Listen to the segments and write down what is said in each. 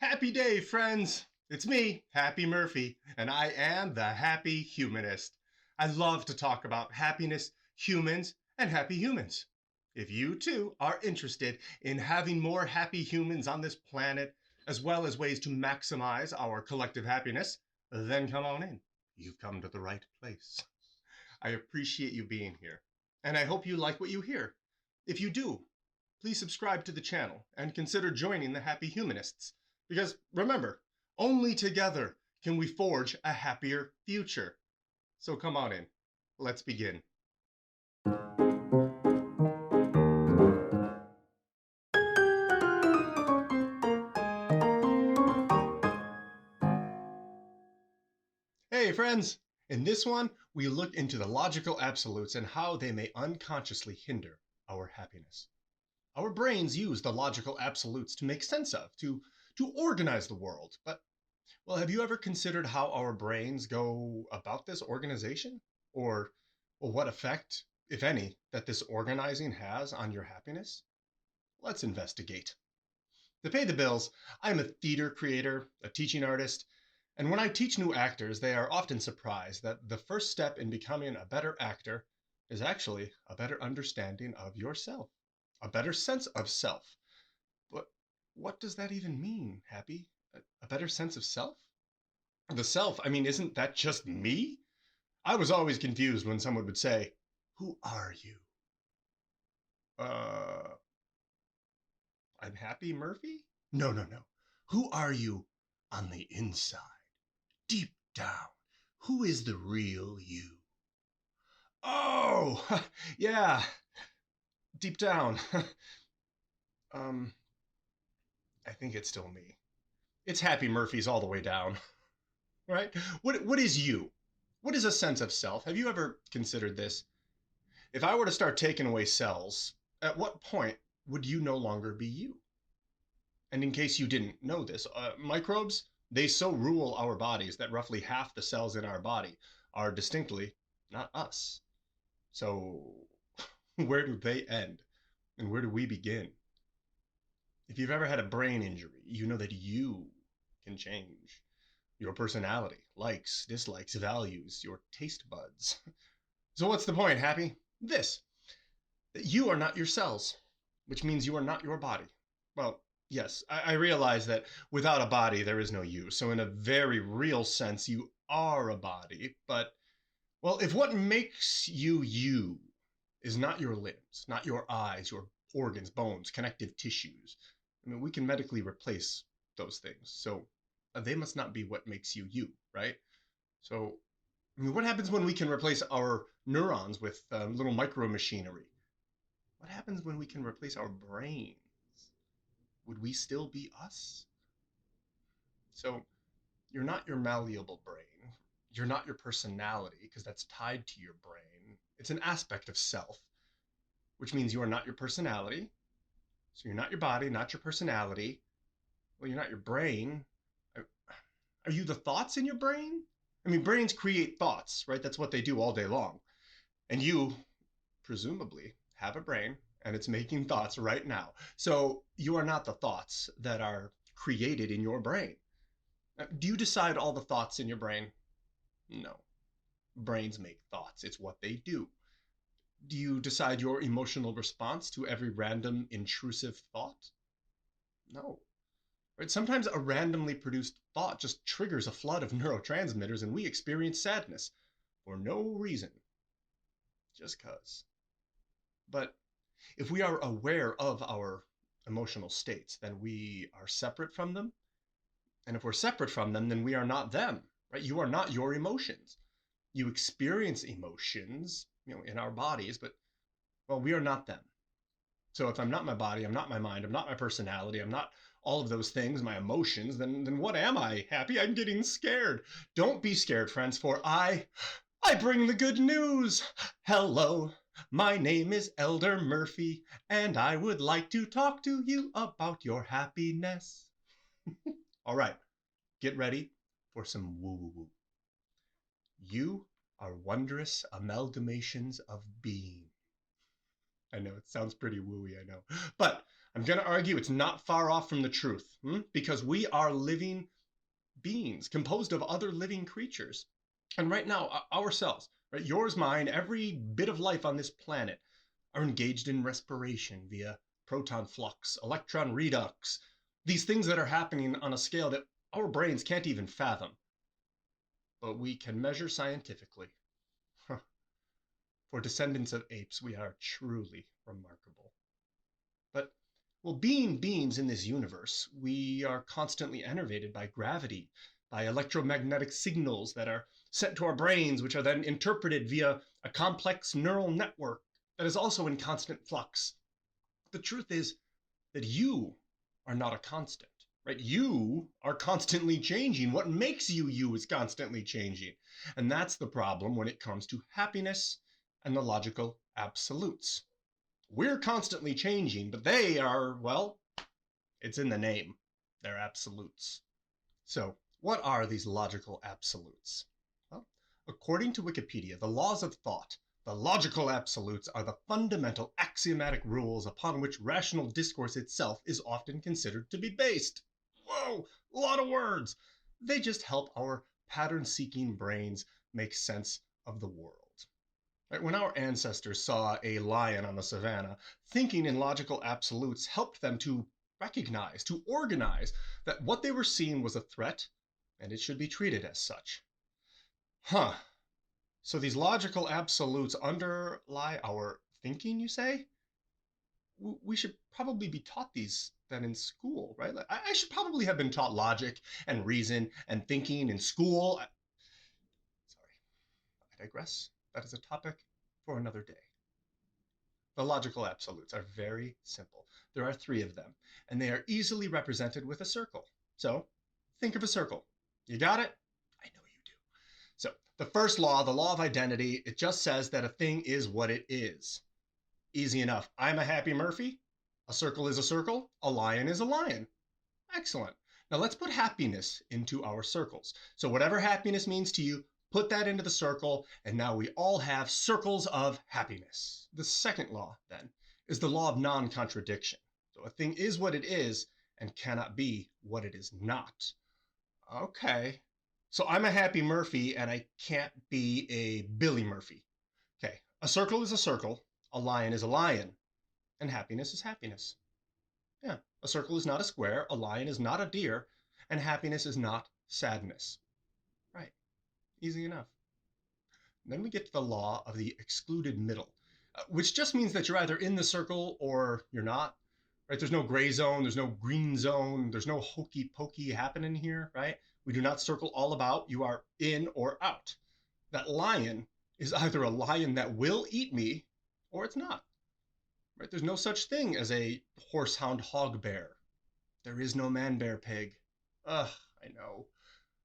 Happy day, friends! It's me, Happy Murphy, and I am the Happy Humanist. I love to talk about happiness, humans, and happy humans. If you too are interested in having more happy humans on this planet, as well as ways to maximize our collective happiness, then come on in. You've come to the right place. I appreciate you being here, and I hope you like what you hear. If you do, please subscribe to the channel and consider joining the Happy Humanists. Because remember, only together can we forge a happier future. So come on in. Let's begin. Hey friends! In this one, we look into the logical absolutes and how they may unconsciously hinder our happiness. Our brains use the logical absolutes to make sense of, to organize the world. But, well, have you ever considered how our brains go about this organization? Or, well, what effect, if any, that this organizing has on your happiness? Let's investigate. To pay the bills, I'm a theater creator, a teaching artist, and when I teach new actors, they are often surprised that the first step in becoming a better actor is actually a better understanding of yourself, a better sense of self. But what does that even mean, Happy? A better sense of self? The self, isn't that just me? I was always confused when someone would say, "Who are you?" Uh, Unhappy Murphy? No, no, no. Who are you on the inside? Deep down, who is the real you? Oh, yeah, deep down. I think it's still me. It's Happy Murphy's all the way down, right? What is you? What is a sense of self? Have you ever considered this? If I were to start taking away cells, at what point would you no longer be you? And in case you didn't know this, microbes, they so rule our bodies that roughly half the cells in our body are distinctly not us. So where do they end? And where do we begin? If you've ever had a brain injury, you know that you can change. Your personality, likes, dislikes, values, your taste buds. So what's the point, Happy? This, that you are not your cells, which means you are not your body. Well, yes, I realize that without a body, there is no you. So in a very real sense, you are a body. But, well, if what makes you you is not your limbs, not your eyes, your organs, bones, connective tissues, we can medically replace those things. So they must not be what makes you you, right? So, what happens when we can replace our neurons with little micro machinery? What happens when we can replace our brains? Would we still be us? So, you're not your malleable brain. You're not your personality, because that's tied to your brain. It's an aspect of self, which means you are not your personality. So you're not your body, not your personality. Well, you're not your brain. Are you the thoughts in your brain? Brains create thoughts, right? That's what they do all day long. And you, presumably, have a brain, and it's making thoughts right now. So you are not the thoughts that are created in your brain. Do you decide all the thoughts in your brain? No. Brains make thoughts. It's what they do. Do you decide your emotional response to every random intrusive thought? No. Right? Sometimes a randomly produced thought just triggers a flood of neurotransmitters and we experience sadness for no reason. Just 'cause. But if we are aware of our emotional states, then we are separate from them. And if we're separate from them, then we are not them, right? You are not your emotions. You experience emotions, in our bodies, but, well, we are not them. So if I'm not my body, I'm not my mind, I'm not my personality, I'm not all of those things, my emotions, then what am I? Happy? I'm getting scared. Don't be scared, friends, for I bring the good news. Hello, my name is Elder Murphy, and I would like to talk to you about your happiness. All right, get ready for some woo-woo-woo. You are wondrous amalgamations of being. I know, it sounds pretty wooey, I know. But I'm going to argue it's not far off from the truth, because we are living beings composed of other living creatures. And right now, ourselves, right, yours, mine, every bit of life on this planet are engaged in respiration via proton flux, electron redux, these things that are happening on a scale that our brains can't even fathom. But we can measure scientifically. For descendants of apes, we are truly remarkable. But, well, being beings in this universe, we are constantly enervated by gravity, by electromagnetic signals that are sent to our brains, which are then interpreted via a complex neural network that is also in constant flux. The truth is that you are not a constant, right? You are constantly changing. What makes you is constantly changing. And that's the problem when it comes to happiness and the logical absolutes. We're constantly changing, but they are, well, it's in the name. They're absolutes. So, what are these logical absolutes? Well, according to Wikipedia, the laws of thought, the logical absolutes, are the fundamental axiomatic rules upon which rational discourse itself is often considered to be based. Whoa, a lot of words! They just help our pattern-seeking brains make sense of the world. When our ancestors saw a lion on the savannah, thinking in logical absolutes helped them to recognize, to organize, that what they were seeing was a threat, and it should be treated as such. So these logical absolutes underlie our thinking, you say? We should probably be taught these then in school, right? I should probably have been taught logic and reason and thinking in school. Sorry, I digress. That is a topic for another day. The logical absolutes are very simple. There are 3 of them, and they are easily represented with a circle. So, think of a circle. You got it? I know you do. So, the first law, the law of identity, it just says that a thing is what it is. Easy enough. I'm a Happy Murphy. A circle is a circle. A lion is a lion. Excellent. Now let's put happiness into our circles. So whatever happiness means to you, put that into the circle, and now we all have circles of happiness. The second law, then, is the law of non-contradiction. So a thing is what it is and cannot be what it is not. Okay, so I'm a Happy Murphy and I can't be a Billy Murphy. Okay, a circle is a circle, a lion is a lion, and happiness is happiness. Yeah, a circle is not a square, a lion is not a deer, and happiness is not sadness. Right. Easy enough. Then we get to the law of the excluded middle, which just means that you're either in the circle or you're not, right? There's no gray zone, there's no green zone, there's no hokey pokey happening here, right? We do not circle all about. You are in or out. That lion is either a lion that will eat me or it's not, right? There's no such thing as a horsehound hog bear. There is no man bear pig. Ugh, I know.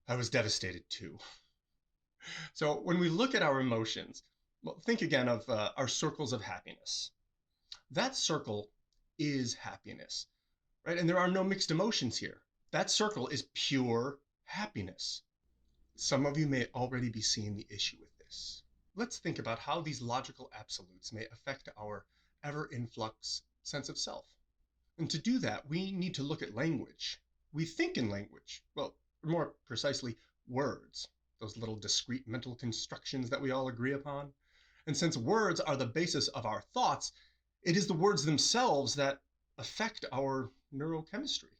I was devastated too. So when we look at our emotions, well, think again of our circles of happiness. That circle is happiness, right? And there are no mixed emotions here. That circle is pure happiness. Some of you may already be seeing the issue with this. Let's think about how these logical absolutes may affect our ever-influx sense of self. And to do that, we need to look at language. We think in language, well, more precisely, words. Those little discrete mental constructions that we all agree upon. And since words are the basis of our thoughts, it is the words themselves that affect our neurochemistry.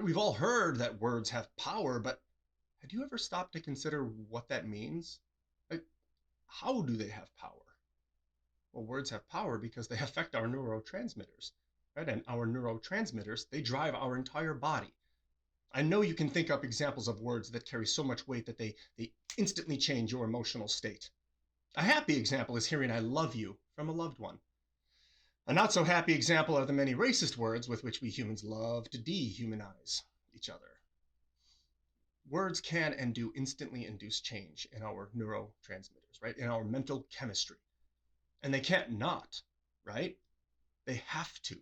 We've all heard that words have power, but have you ever stopped to consider what that means? Like, how do they have power? Well, words have power because they affect our neurotransmitters, right? And our neurotransmitters, they drive our entire body. I know you can think up examples of words that carry so much weight that they instantly change your emotional state. A happy example is hearing I love you from a loved one. A not so happy example are the many racist words with which we humans love to dehumanize each other. Words can and do instantly induce change in our neurotransmitters, right? In our mental chemistry. And they can't not, right? They have to.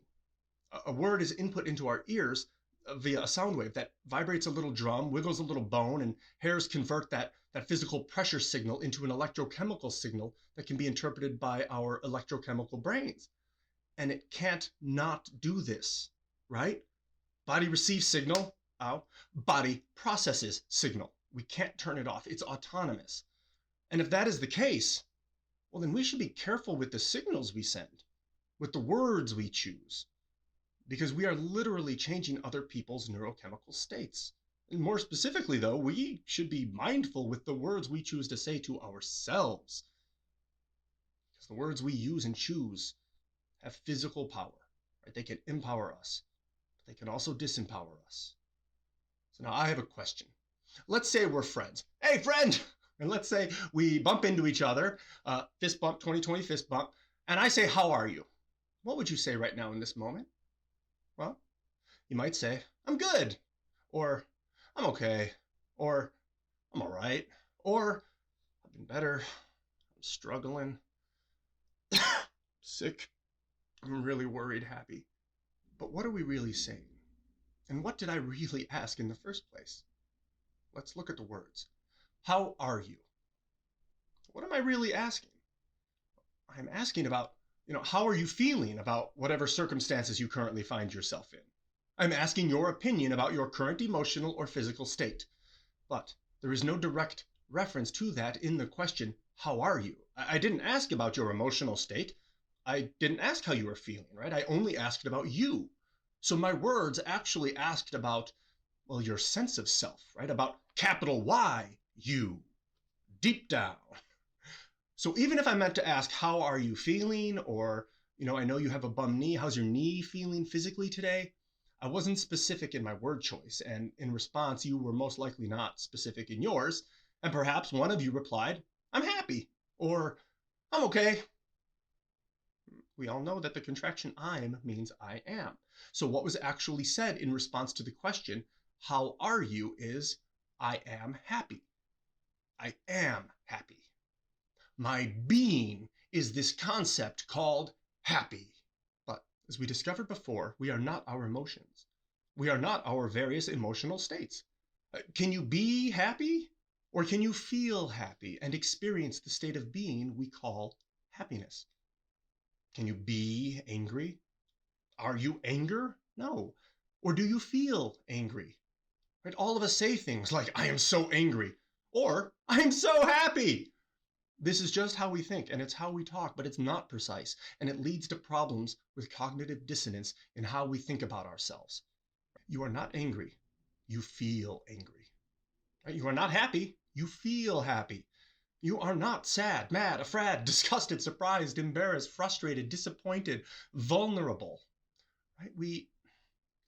A word is input into our ears via a sound wave that vibrates a little drum, wiggles a little bone, and hairs convert that physical pressure signal into an electrochemical signal that can be interpreted by our electrochemical brains. and it can't not do this, right? Body receives signal, ow, body processes signal. We can't turn it off. It's autonomous. And if that is the case, well, then we should be careful with the signals we send, with the words we choose, because we are literally changing other people's neurochemical states. And more specifically, though, we should be mindful with the words we choose to say to ourselves, because the words we use and choose have physical power, right? They can empower us, but they can also disempower us. So now I have a question. Let's say we're friends. Hey, friend! And let's say we bump into each other, fist bump, 2020 fist bump, and I say, how are you? What would you say right now in this moment? Well, you might say, I'm good, or I'm okay, or I'm all right, or I've been better, I'm struggling, sick, I'm really worried, happy. But what are we really saying? And what did I really ask in the first place? Let's look at the words. How are you? What am I really asking? I'm asking about, how are you feeling about whatever circumstances you currently find yourself in? I'm asking your opinion about your current emotional or physical state. But there is no direct reference to that in the question, how are you? I didn't ask about your emotional state. I didn't ask how you were feeling, right? I only asked about you. So my words actually asked about, well, your sense of self, right? About capital Y, you, deep down. So even if I meant to ask, how are you feeling? Or, I know you have a bum knee. How's your knee feeling physically today? I wasn't specific in my word choice. And in response, you were most likely not specific in yours. And perhaps one of you replied, I'm happy, or I'm okay. We all know that the contraction I'm means I am. So what was actually said in response to the question, how are you, is I am happy. I am happy. My being is this concept called happy. But as we discovered before, we are not our emotions. We are not our various emotional states. Can you be happy? Or can you feel happy and experience the state of being we call happiness? Can you be angry? Are you anger? No. Or do you feel angry? Right? All of us say things like, I am so angry, or I'm so happy. This is just how we think, and it's how we talk, but it's not precise, and it leads to problems with cognitive dissonance in how we think about ourselves. You are not angry. You feel angry. Right? You are not happy. You feel happy. You are not sad, mad, afraid, disgusted, surprised, embarrassed, frustrated, disappointed, vulnerable. Right?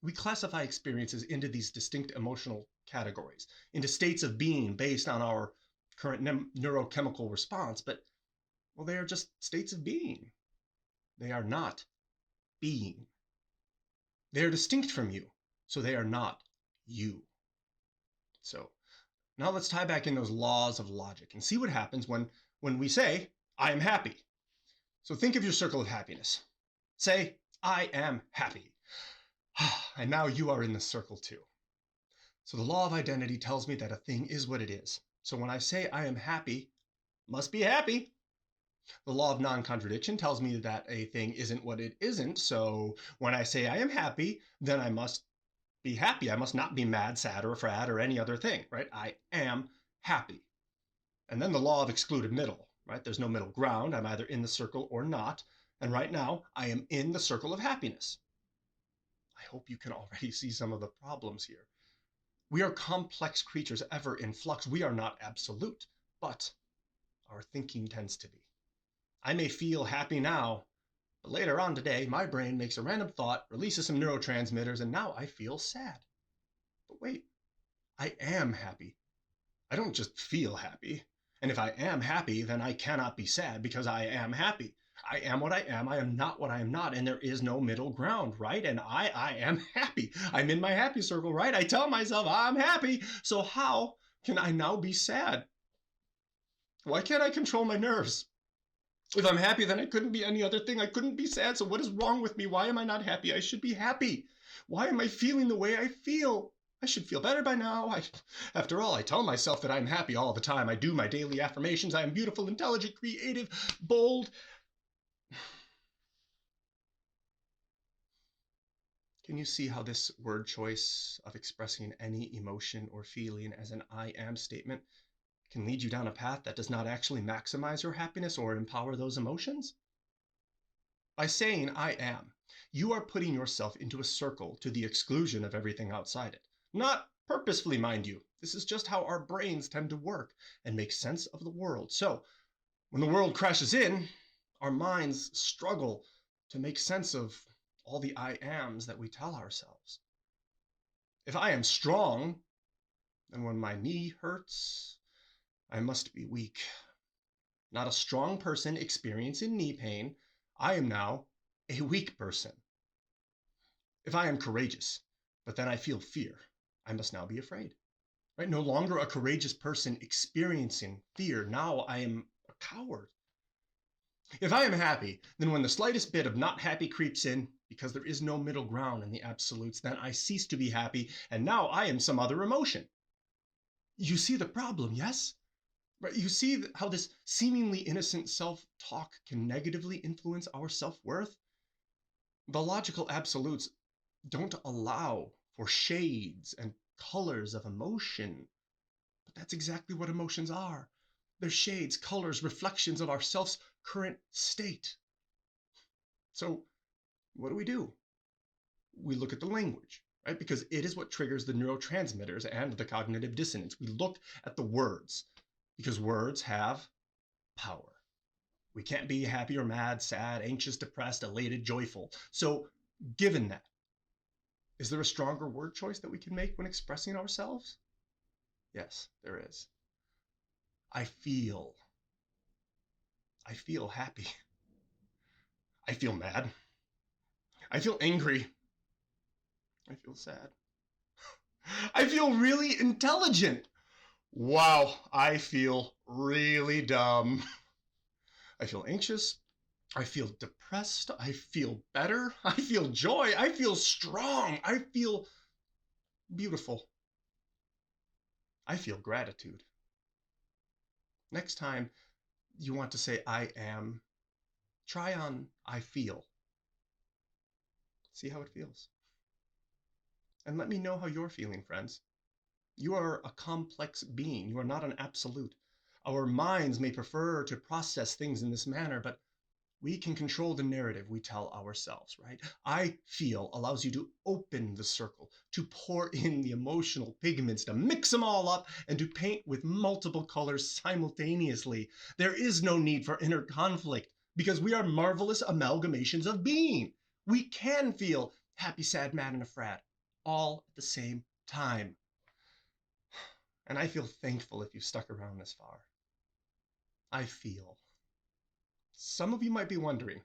We classify experiences into these distinct emotional categories, into states of being based on our current neurochemical response, but, well, they are just states of being. They are not being. They are distinct from you, so they are not you. So now let's tie back in those laws of logic and see what happens when we say, I am happy. So think of your circle of happiness. Say, I am happy. And now you are in the circle too. So the law of identity tells me that a thing is what it is. So when I say I am happy, must be happy. The law of non-contradiction tells me that a thing isn't what it isn't. So when I say I am happy, then I must be happy. I must not be mad, sad, or afraid, or any other thing, right? I am happy. And then the law of excluded middle, right? There's no middle ground. I'm either in the circle or not. And right now, I am in the circle of happiness. I hope you can already see some of the problems here. We are complex creatures ever in flux. We are not absolute, but our thinking tends to be. I may feel happy now, but later on today, my brain makes a random thought, releases some neurotransmitters, and now I feel sad. But wait, I am happy. I don't just feel happy. And if I am happy, then I cannot be sad because I am happy. I am what I am not what I am not, and there is no middle ground, right? And I am happy. I'm in my happy circle, right? I tell myself I'm happy. So how can I now be sad? Why can't I control my nerves? If I'm happy, then I couldn't be any other thing. I couldn't be sad. So what is wrong with me? Why am I not happy? I should be happy. Why am I feeling the way I feel? I should feel better by now. After all, I tell myself that I'm happy all the time. I do my daily affirmations. I am beautiful, intelligent, creative, bold. Can you see how this word choice of expressing any emotion or feeling as an I am statement can lead you down a path that does not actually maximize your happiness or empower those emotions? By saying I am, you are putting yourself into a circle to the exclusion of everything outside it. Not purposefully, mind you. This is just how our brains tend to work and make sense of the world. So, when the world crashes in, our minds struggle to make sense of all the I ams that we tell ourselves. If I am strong, then when my knee hurts, I must be weak. Not a strong person experiencing knee pain, I am now a weak person. If I am courageous, but then I feel fear, I must now be afraid. Right? No longer a courageous person experiencing fear. Now I am a coward. If I am happy, then when the slightest bit of not happy creeps in, because there is no middle ground in the absolutes, then I cease to be happy, and now I am some other emotion. You see the problem, yes? Right? You see how this seemingly innocent self-talk can negatively influence our self-worth? The logical absolutes don't allow for shades and colors of emotion, but that's exactly what emotions are. They're shades, colors, reflections of our self's current state. So what do? We look at the language, right? Because it is what triggers the neurotransmitters and the cognitive dissonance. We look at the words because words have power. We can't be happy or mad, sad, anxious, depressed, elated, joyful. So given that, is there a stronger word choice that we can make when expressing ourselves? Yes, there is. I feel happy. I feel mad. I feel angry. I feel sad. I feel really intelligent. Wow, I feel really dumb. I feel anxious. I feel depressed. I feel better. I feel joy. I feel strong. I feel beautiful. I feel gratitude. Next time you want to say I am, try on I feel. See how it feels. And let me know how you're feeling, friends. You are a complex being. You are not an absolute. Our minds may prefer to process things in this manner, but we can control the narrative we tell ourselves, right? I feel allows you to open the circle, to pour in the emotional pigments, to mix them all up, and to paint with multiple colors simultaneously. There is no need for inner conflict because we are marvelous amalgamations of being. We can feel happy, sad, mad, and afraid all at the same time. And I feel thankful if you've stuck around this far. I feel. Some of you might be wondering,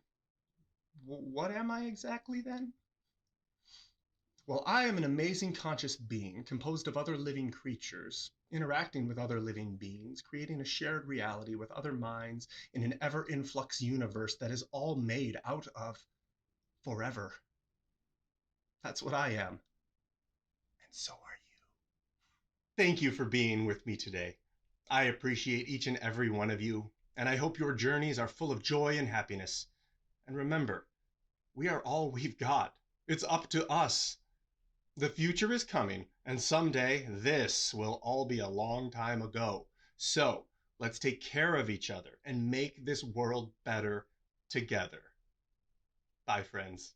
what am I exactly then? Well, I am an amazing conscious being composed of other living creatures, interacting with other living beings, creating a shared reality with other minds in an ever-influx universe that is all made out of forever. That's what I am. And so are you. Thank you for being with me today. I appreciate each and every one of you, and I hope your journeys are full of joy and happiness. And remember, we are all we've got. It's up to us. The future is coming, and someday this will all be a long time ago. So let's take care of each other and make this world better together. Bye, friends.